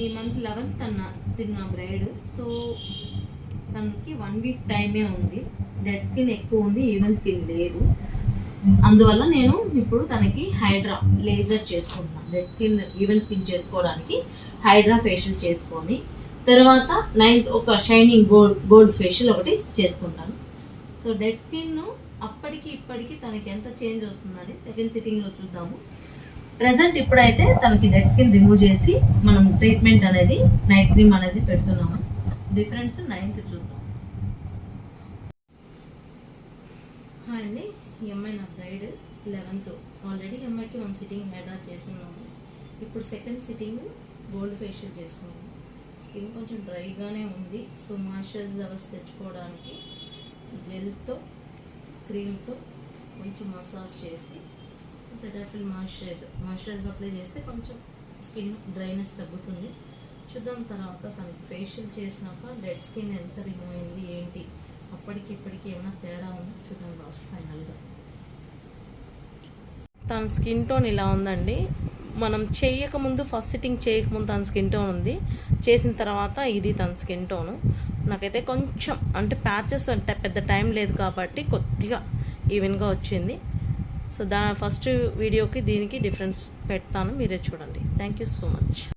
ఈ month 11th తిన్న braid. So తనకి 1 వీక్ టైమే ఉంది. డెడ్ స్కిన్ ఎక్కువ ఉంది, ఈవెన్ స్కిన్ లేదు. అందువల్ల నేను ఇప్పుడు తనకి హైడ్రా లేజర్ చేసుకుంటున్నాను. డెడ్ స్కిన్ ఈవెన్ స్కిన్ చేసుకోవడానికి హైడ్రా ఫేషియల్ చేసుకొని తర్వాత 9th ఒక షైనింగ్ గోల్డ్ ఫేషియల్ ఒకటి చేసుకుంటాను. సో డెడ్ స్కిన్ అప్పటికి ఇప్పటికి తనకి ఎంత చేంజ్ వస్తుందని సెకండ్ సిట్టింగ్లో చూద్దాము. ప్రజెంట్ ఇప్పుడైతే తనకి డెడ్ స్కిన్ రిమూవ్ చేసి మనం ట్రీట్మెంట్ అనేది నైట్ క్రీమ్ అనేది పెడుతున్నాము. డిఫరెన్స్ 9th చూద్దాం. హాయ్ అండి, ఈ అమ్మాయి నా బ్రైడ్ 11th. ఆల్రెడీ అమ్మాయికి 1 సిట్టింగ్ హైడ్రా చేస్తున్నాము. ఇప్పుడు సెకండ్ సిట్టింగ్ గోల్డ్ ఫేషియల్ చేసుకున్నాము. స్కిన్ కొంచెం డ్రైగానే ఉంది. సో మాయిశ్చరైజ్ లెవెల్స్ తెచ్చుకోవడానికి జెల్తో క్రీమ్తో కొంచెం మసాజ్ చేసి సెటాఫిల్ మాయిశ్చరైజర్ అప్లై చేస్తే కొంచెం స్కిన్ డ్రైనెస్ తగ్గుతుంది. చూద్దాం తర్వాత తనకి ఫేషియల్ చేసినాక డెడ్ స్కిన్ ఎంత రిమూవ్ అయింది ఏంటి, అప్పటికి ఇప్పటికి ఏమైనా తేడా ఉందో చూద్దాం లాస్ట్ ఫైనల్గా. తన స్కిన్ టోన్ ఇలా ఉందండి. మనం చేయకముందు ఫస్ట్ సిట్టింగ్ చేయకముందు తన స్కిన్ టోన్ ఉంది, చేసిన తర్వాత ఇది తన స్కిన్ టోను. నాకైతే కొంచెం అంటే ప్యాచెస్ అంటే పెద్ద టైం లేదు కాబట్టి కొద్దిగా ఈవెన్గా వచ్చింది. సో ఫస్ట్ వీడియోకి దీనికి డిఫరెన్స్ పెడతాను, మీరే చూడండి. Thank you so much.